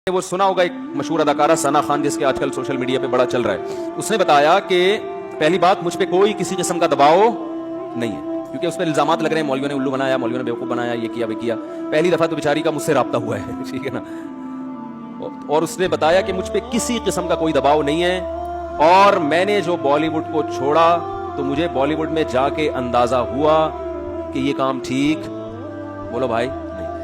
وہ سنا ہوگا ایک مشہور اداکارہ ثنا خان جس کے آج کل سوشل میڈیا پہ بڑا چل رہا ہے. اس نے بتایا کہ پہلی بات مجھ پہ کوئی کسی قسم کا دباؤ نہیں ہے کیونکہ اس پہ الزامات لگ رہے ہیں مولویوں نے الو بنایا, مولویوں نے بیوقوف بنایا, یہ کیا وہ کیا. پہلی دفعہ تو بیچاری کا مجھ سے رابطہ ہوا ہے, ٹھیک ہے نا. اور اس نے بتایا کہ مجھ پہ کسی قسم کا کوئی دباؤ نہیں ہے, اور میں نے جو بالی ووڈ کو چھوڑا تو مجھے بالی ووڈ میں جا کے اندازہ ہوا کہ یہ کام ٹھیک, بولو بھائی,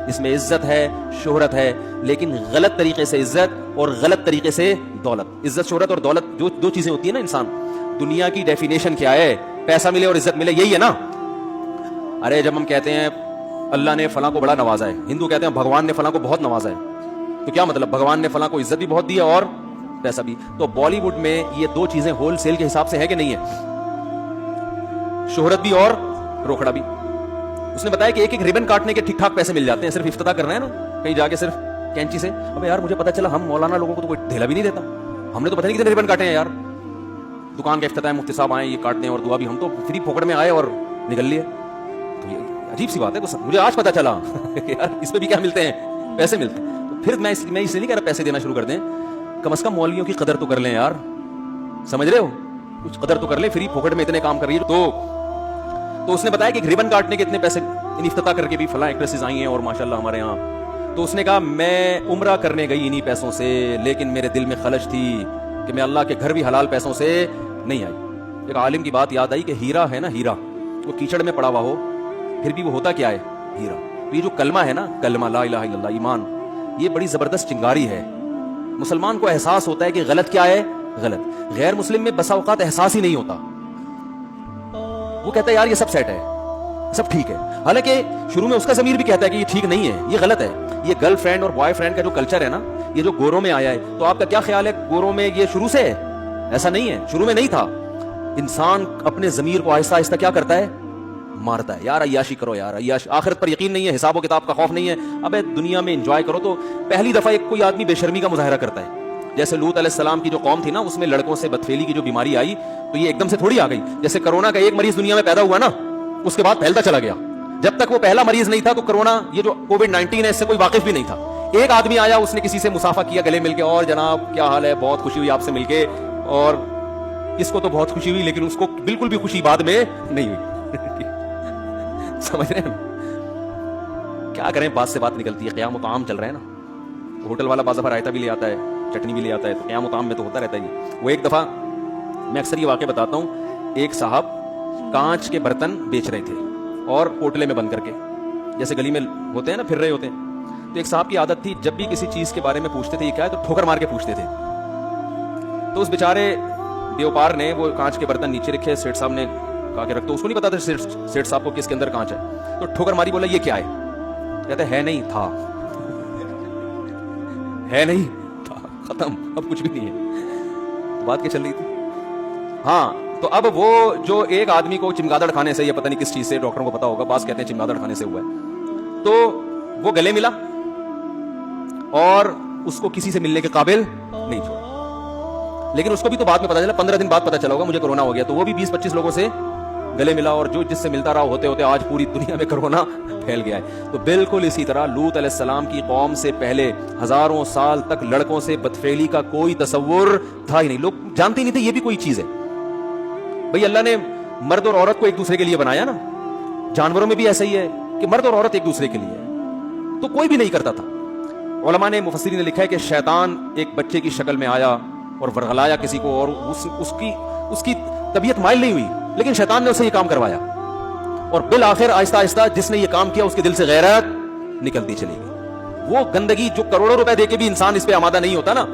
اس میں عزت ہے, شہرت ہے, لیکن غلط طریقے سے عزت اور غلط طریقے سے دولت. عزت, شہرت اور دولت جو دو چیزیں ہوتی ہیں نا, انسان دنیا کی ڈیفینیشن کیا ہے؟ پیسہ ملے اور عزت ملے, یہی ہے نا. ارے جب ہم کہتے ہیں اللہ نے فلاں کو بڑا نوازا ہے, ہندو کہتے ہیں بھگوان نے فلاں کو بہت نوازا ہے, تو کیا مطلب؟ بھگوان نے فلاں کو عزت بھی بہت دی اور پیسہ بھی. تو بالی ووڈ میں یہ دو چیزیں ہول سیل کے حساب سے ہے کہ نہیں ہے؟ شہرت بھی اور روکڑا بھی. اس نے بتایا کہ ایک ایک ریبن کاٹنے کے ٹھیک ٹھاک پیسے مل جاتے ہیں, صرف افتتاح کرنا ہے نا کہیں جا کے صرف کینچی سے. اب یار مجھے پتا چلا ہم مولانا لوگوں کو تو کوئی ڈھیلا بھی نہیں دیتا, ہم نے تو پتہ نہیں کتنے ریبن کاٹے ہیں یار. دکان کا افتتاح مفتی صاحب آئے, یہ کاٹتے ہیں اور دعا بھی, ہم تو فری پھوکڑ میں آئے اور نکل لیے. تو یہ عجیب سی بات ہے, مجھے آج پتا چلا یار اس پہ بھی کیا ملتے ہیں, پیسے ملتے ہیں. تو پھر میں اس لیے نہیں کہہ رہا پیسے دینا شروع کر دیں, کم از کم مولویوں کی قدر تو کر لیں یار, سمجھ رہے ہو, کچھ قدر تو کر لیں. فری پھوکڑ میں اتنے کام کر رہی ہے. تو اس نے بتایا کہ ریبن کاٹنے کے اتنے پیسے, افتتاح کر کے بھی فلاں ایکٹریسز آئی ہیں اور ماشاءاللہ ہمارے یہاں. تو اس نے کہا میں عمرہ کرنے گئی انہی پیسوں سے, لیکن میرے دل میں خلش تھی کہ میں اللہ کے گھر بھی حلال پیسوں سے نہیں آئی. ایک عالم کی بات یاد آئی کہ ہیرا ہے نا, ہیرا وہ کیچڑ میں پڑا ہوا ہو پھر بھی وہ ہوتا کیا ہے؟ ہیرا. تو یہ جو کلمہ ہے نا, کلمہ لا الہ الا اللہ, ایمان, یہ بڑی زبردست چنگاری ہے. مسلمان کو احساس ہوتا ہے کہ غلط کیا ہے, غلط. غیر مسلم میں بسا اوقات احساس ہی نہیں ہوتا, وہ کہتا ہے یار یہ سب سیٹ ہے, سب ٹھیک ہے, حالانکہ شروع میں اس کا ضمیر بھی کہتا ہے کہ یہ ٹھیک نہیں ہے, یہ غلط ہے. یہ گرل فرینڈ اور بوائے فرینڈ کا جو کلچر ہے نا, یہ جو گوروں میں آیا ہے, تو آپ کا کیا خیال ہے گوروں میں یہ شروع سے ہے؟ ایسا نہیں ہے, شروع میں نہیں تھا. انسان اپنے ضمیر کو آہستہ آہستہ کیا کرتا ہے, مارتا ہے. یار عیاشی کرو, یار عیاشی, آخرت پر یقین نہیں ہے, حساب و کتاب کا خوف نہیں ہے, اب دنیا میں انجوائے کرو. تو پہلی دفعہ ایک کوئی آدمی بے شرمی کا مظاہرہ کرتا ہے. جیسے لوط علیہ السلام کی جو قوم تھی نا, اس میں لڑکوں سے بدفعلی کی جو بیماری آئی, تو یہ ایک دم سے تھوڑی آ گئی. جیسے کرونا کا ایک مریض دنیا میں پیدا ہوا نا, اس کے بعد پھیلتا چلا گیا. جب تک وہ پہلا مریض نہیں تھا تو کرونا, یہ جو کووڈ-19 ہے, اس سے کوئی واقف بھی نہیں تھا. ایک آدمی آیا, اس نے کسی سے مصافحہ کیا, گلے مل کے, اور جناب کیا حال ہے, بہت خوشی ہوئی آپ سے مل کے. اور اس کو تو بہت خوشی ہوئی, لیکن اس کو بالکل بھی خوشی بعد میں نہیں ہوئی. سمجھ رہے ہیں؟ کیا کریں, بات سے بات نکلتی ہے. قیام و طعام چل رہا ہے نا, ہوٹل والا بعض دفعہ رائتا بھی لے آتا ہے, چٹنی بھی لے آتا ہے, تو قیام و طعام میں تو ہوتا رہتا ہے. وہ ایک دفعہ میں اکثر یہ واقعہ بتاتا ہوں, ایک صاحب کانچ کے برتن بیچ رہے تھے اور پوٹلے میں بند کر کے, جیسے گلی میں ہوتے ہیں نا, پھر رہے ہوتے ہیں. تو ایک صاحب کی عادت تھی, جب بھی کسی چیز کے بارے میں پوچھتے تھے یہ کیا ہے, تو ٹھوکر مار کے پوچھتے تھے. تو اس بیچارے دیوپار نے وہ کانچ کے برتن نیچے رکھے, سیٹ صاحب نے کہا کہ رکھ دو. اس کو نہیں پتا تھا سیٹ صاحب کو کس کے اندر کانچ ہے. تو ٹھوکر ماری, بولا یہ کیا ہے؟ کہتے ہے نہیں تھا, ہے نہیں تھا, ختم, اب کچھ بھی نہیں ہے. بات کیا چل رہی تھی؟ ہاں, تو اب وہ جو ایک آدمی کو چمگادڑ کھانے سے, یا پتہ نہیں کس چیز سے, ڈاکٹروں کو پتا ہوگا, بعض کہتے ہیں چمگادڑ کھانے سے ہوا ہے, تو وہ گلے ملا اور اس کو کسی سے ملنے کے قابل نہیں چھوڑا. لیکن اس کو بھی تو بعد میں پتا چلا, 15 دن بعد پتا چلا ہوگا مجھے کرونا ہو گیا, تو وہ بھی 20-25 لوگوں سے گلے ملا, اور جو جس سے ملتا رہا ہوتے ہوتے آج پوری دنیا میں کرونا پھیل گیا ہے. تو بالکل اسی طرح لوط علیہ السلام کی قوم سے پہلے ہزاروں سال تک لڑکوں سے بدفعلی کا کوئی تصور تھا ہی نہیں. لوگ جانتے ہی نہیں تھے یہ بھی کوئی چیز ہے. بھئی اللہ نے مرد اور عورت کو ایک دوسرے کے لیے بنایا نا, جانوروں میں بھی ایسا ہی ہے کہ مرد اور عورت ایک دوسرے کے لیے ہے, تو کوئی بھی نہیں کرتا تھا. علماء نے, مفسرین نے لکھا ہے کہ شیطان ایک بچے کی شکل میں آیا اور ورغلایا کسی کو, اور اس کی طبیعت مائل نہیں ہوئی, لیکن شیطان نے اسے یہ کام کروایا, اور بالآخر آہستہ آہستہ جس نے یہ کام کیا اس کے دل سے غیرت نکلتی چلی گئی. وہ گندگی جو کروڑوں روپے دے کے بھی انسان اس پہ آمادہ نہیں ہوتا نا,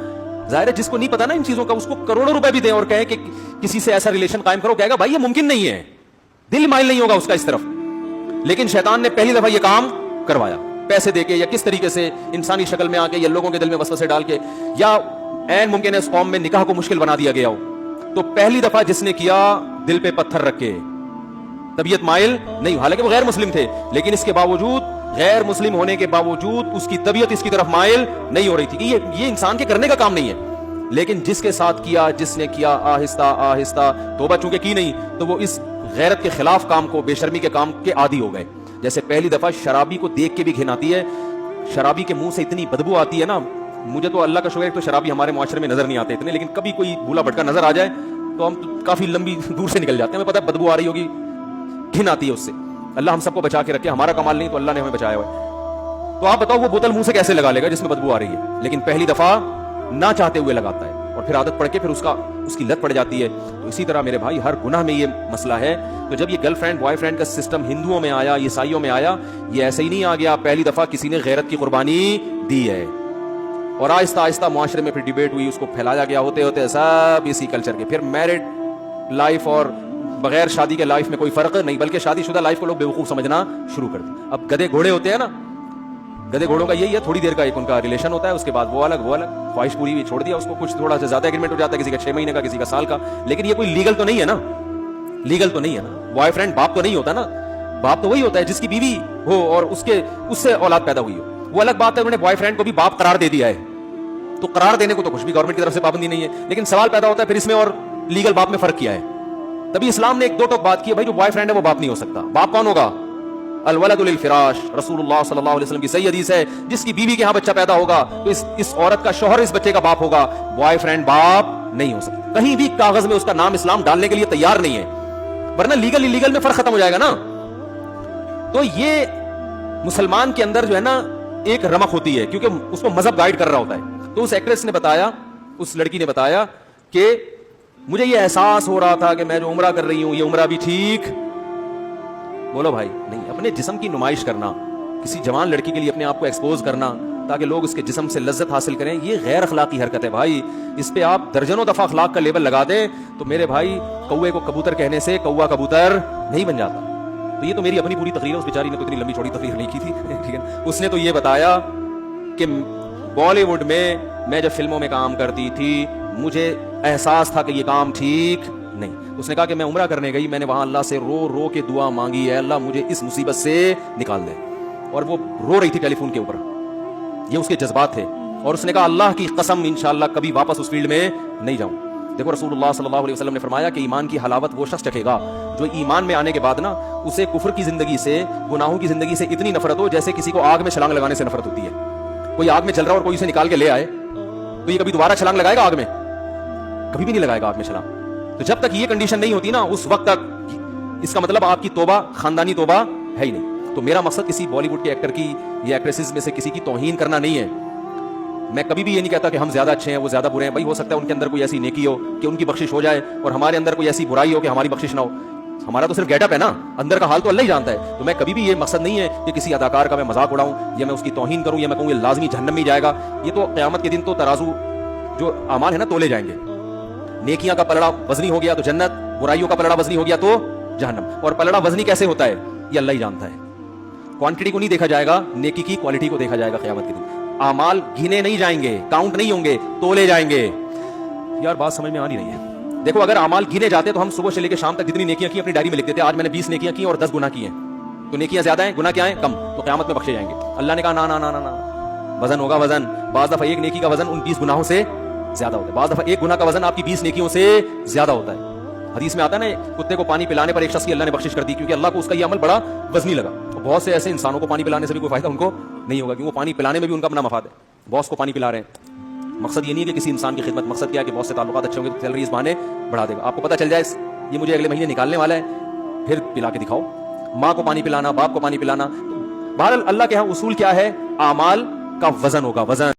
ظاہر ہے جس کو نہیں پتا نا ان چیزوں کا, اس کو کروڑوں روپے بھی دیں اور کہیں کہ کسی سے ایسا ریلیشن قائم کرو, کہے گا بھائی یہ ممکن نہیں ہے, دل مائل نہیں ہوگا اس کا اس طرف. لیکن شیطان نے پہلی دفعہ یہ کام کروایا, پیسے دے کے یا کس طریقے سے, انسانی شکل میں آ کے, یا لوگوں کے دل میں وسوسے ڈال کے, یا عین ممکن ہے اس قوم میں نکاح کو مشکل بنا دیا گیا ہو. تو پہلی دفعہ جس نے کیا, دل پہ پتھر رکھ کے, طبیعت مائل نہیں, حالانکہ وہ غیر مسلم تھے, لیکن اس کے باوجود, غیر مسلم ہونے کے باوجود, اس کی طبیعت اس کی طرف مائل نہیں ہو رہی تھی کہ یہ انسان کے کرنے کا کام نہیں ہے. لیکن جس کے ساتھ کیا, جس نے کیا, آہستہ آہستہ توبہ چونکہ کی نہیں, تو وہ اس غیرت کے خلاف کام کو, بے شرمی کے کام کے عادی ہو گئے. جیسے پہلی دفعہ شرابی کو دیکھ کے بھی گھن آتی ہے, شرابی کے منہ سے اتنی بدبو آتی ہے نا, مجھے تو اللہ کا شکر ہے تو شرابی ہمارے معاشرے میں نظر نہیں آتے اتنے, لیکن کبھی کوئی بھولا بھٹکا نظر آ جائے تو ہم کافی لمبی دور سے نکل جاتے ہیں. ہمیں پتہ ہے بدبو آ رہی ہوگی, گھن آتی ہے اس سے. اللہ ہم سب کو بچا کے رکھے, ہمارا کمال نہیں تو اللہ نے ہمیں بچایا ہوا ہے. تو آپ بتاؤ وہ بوتل منہ سے کیسے لگا لے گا جس میں بدبو آ رہی ہے, لیکن پہلی دفعہ نہ چاہتے ہوئے لگاتا ہے اور پھر عادت پڑ کے پھر اس کی لت پڑ جاتی ہے. تو اسی طرح میرے بھائی ہر گناہ میں یہ مسئلہ ہے. تو جب یہ گرل فرینڈ بوائے فرینڈ کا سسٹم ہندوؤں میں آیا, عیسائیوں میں آیا, یہ ایسے ہی نہیں آ گیا. پہلی دفعہ کسی نے غیرت کی قربانی دی ہے اور آہستہ آہستہ معاشرے میں پھر ڈیبیٹ ہوئی, اس کو پھیلایا گیا, ہوتے ہوتے سب اسی کلچر کے. پھر میرڈ لائف اور بغیر شادی کے لائف میں کوئی فرق نہیں, بلکہ شادی شدہ لائف کو لوگ بیوقوف سمجھنا شروع کر دیں. اب گدھے گھوڑے ہوتے ہیں نا, گدھے گھوڑوں کا یہی ہے, تھوڑی دیر کا ایک ان کا ریلیشن ہوتا ہے, اس کے بعد وہ الگ, خواہش پوری ہوئی چھوڑ دیا اس کو. کچھ تھوڑا سا زیادہ ایگریمنٹ ہو جاتا ہے, کسی کا 6 مہینے کا, کسی کا سال کا, لیکن یہ کوئی لیگل تو نہیں ہے نا. لیگل تو نہیں ہے نا. بوائے فرینڈ باپ تو نہیں ہوتا نا. باپ تو وہی ہوتا ہے جس کی بیوی ہو اور اس سے اولاد پیدا ہوئی ہو. وہ الگ بات ہے, انہوں نے بوائے فرینڈ کو بھی باپ قرار دے دیا ہے. تو قرار دینے کو تو کچھ بھی گورنمنٹ کی طرف سے پابندی نہیں ہے, لیکن سوال پیدا ہوتا ہے پھر اس میں اور لیگل باپ میں فرق کیا ہے. تبھی اسلام نے ایک دو ٹوک بات کی ہے, بھائی جو بوائے فرینڈ ہے وہ باپ نہیں ہو سکتا. باپ کون ہوگا؟ الولد للفراش. رسول اللہ صلی اللہ علیہ وسلم کی صحیح حدیث ہے, جس کی بیوی کے ہاں بچہ پیدا ہوگا تو اس عورت کا شوہر اس بچے کا باپ ہوگا. بوائے فرینڈ باپ نہیں ہو سکتا. کہیں بھی کاغذ میں اس کا نام اسلام ڈالنے کے لیے تیار نہیں ہے, ورنہ لیگل انلیگل میں فرق ختم ہو جائے گا نا. تو یہ مسلمان کے اندر جو ہے نا ایک رمق ہوتی ہے, کیونکہ اس کو مذہب گائیڈ کر رہا ہوتا ہے. تو اس ایکٹریس نے بتایا, اس لڑکی نے بتایا کہ مجھے یہ احساس ہو رہا تھا کہ میں جو عمرہ کر رہی ہوں یہ عمرہ بھی ٹھیک. بولو بھائی نہیں, اپنے جسم کی نمائش کرنا, کسی جوان لڑکی کے لیے اپنے آپ کو ایکسپوز کرنا تاکہ لوگ اس کے جسم سے لذت حاصل کریں, یہ غیر اخلاقی حرکت ہے بھائی. اس پہ آپ درجنوں دفعہ اخلاق کا لیبل لگا دیں تو میرے بھائی کوے کو کبوتر کہنے سے کوا کبوتر نہیں بن جاتا. تو یہ تو میری اپنی پوری تقریر ہے, اس بیچاری نے تو اتنی لمبی چوڑی تقریر نہیں کی تھی, ٹھیک ہے. اس نے تو یہ بتایا کہ بالی ووڈ میں جب فلموں میں کام کرتی تھی مجھے احساس تھا کہ یہ کام ٹھیک نہیں. اس نے کہا کہ میں عمرہ کرنے گئی, میں نے وہاں اللہ سے رو رو کے دعا مانگی ہے, اللہ مجھے اس مصیبت سے نکال دے. اور وہ رو رہی تھی ٹیلی فون کے اوپر, یہ اس کے جذبات تھے. اور اس نے کہا اللہ کی قسم انشاءاللہ کبھی واپس اس فیلڈ میں نہیں جاؤں. دیکھو رسول اللہ صلی اللہ علیہ وسلم نے فرمایا کہ ایمان کی حلاوت وہ شخص چکھے گا جو ایمان میں آنے کے بعد نا اسے کفر کی زندگی سے, گناہوں کی زندگی سے اتنی نفرت ہو جیسے کسی کو آگ میں چھلانگ لگانے سے نفرت ہوتی ہے. کوئی آگ میں چل رہا ہے اور کوئی اسے نکال کے لے آئے تو یہ کبھی دوبارہ چھلانگ لگائے گا آگ میں؟ کبھی بھی نہیں لگائے گا آگ میں چھلانگ. تو جب تک یہ کنڈیشن نہیں ہوتی نا اس وقت تک اس کا مطلب آپ کی توبہ خاندانی توبہ ہے ہی نہیں. تو میرا مقصد کسی بالی ووڈ کے ایکٹر کی یا ایکٹریسز میں سے کسی کی توہین کرنا نہیں ہے. میں کبھی بھی یہ نہیں کہتا کہ ہم زیادہ اچھے ہیں وہ زیادہ برے ہیں. بھائی ہو سکتا ہے ان کے اندر کوئی ایسی نیکی ہو کہ ان کی بخشش ہو جائے اور ہمارے اندر کوئی ایسی برائی ہو کہ ہماری بخشش نہ ہو. ہمارا تو صرف گیٹ اپ ہے نا, اندر کا حال تو اللہ ہی جانتا ہے. تو میں کبھی بھی یہ مقصد نہیں ہے کہ کسی اداکار کا میں مذاق اڑاؤں یا میں اس کی توہین کروں یا میں کہوں یہ لازمی جہنم میں جائے گا. یہ تو قیامت کے دن تو ترازو جو اعمال ہے نا تولے جائیں گے. نیکیاں کا پلڑا وزنی ہو گیا تو جنت, برائیوں کا پلڑا وزنی ہو گیا تو جہنم. اور پلڑا وزنی کیسے ہوتا ہے یہ اللہ ہی جانتا ہے. کوانٹٹی کو نہیں دیکھا جائے گا, نیکی کی کوالٹی کو دیکھا جائے گا قیامت کے دن. اعمال گھنے نہیں جائیں گے, کاؤنٹ نہیں ہوں گے, تولے جائیں گے. یار بات سمجھ میں آ نہیں رہی ہے. دیکھو اگر اعمال گنے جاتے تو ہم صبح سے لے کے شام تک جتنی نیکیاں کی اپنی ڈائری میں لکھ دیتے, آج میں نے 20 نیکیاں کی اور 10 گناہ کیے ہیں, تو نیکیاں زیادہ ہیں گناہ کیا ہیں کم, تو قیامت میں بخشے جائیں گے. اللہ نے کہا نا نا نا نا نا, وزن ہوگا وزن. بعض دفعہ ایک نیکی کا وزن ان 20 گناہوں سے زیادہ ہوتا ہے, بعض دفعہ ایک گناہ کا وزن آپ کی 20 نیکیوں سے زیادہ ہوتا ہے. حدیث میں آتا ہے نا کتے کو پانی پلانے پر ایک شخص کی اللہ نے بخشش کر دی کیونکہ اللہ کو اس کا یہ عمل بڑا وزنی لگا. بہت سے ایسے انسانوں کو پانی پلانے سے بھی کوئی فائدہ ان کو نہیں ہوگا کیونکہ وہ پانی پلانے میں بھی ان کا اپنا مفاد ہے. باس کو پانی پلا رہے ہیں, مقصد یہ نہیں ہے کہ کسی انسان کی خدمت, مقصد کیا ہے کہ باس سے تعلقات اچھے ہوں گے تو سیلری اس بہانے بڑھا دے گا. آپ کو پتہ چل جائے یہ مجھے اگلے مہینے نکالنے والا ہے, پھر پلا کے دکھاؤ. ماں کو پانی پلانا, باپ کو پانی پلانا. بہرحال اللہ کے ہاں اصول کیا ہے, اعمال کا وزن ہوگا, وزن.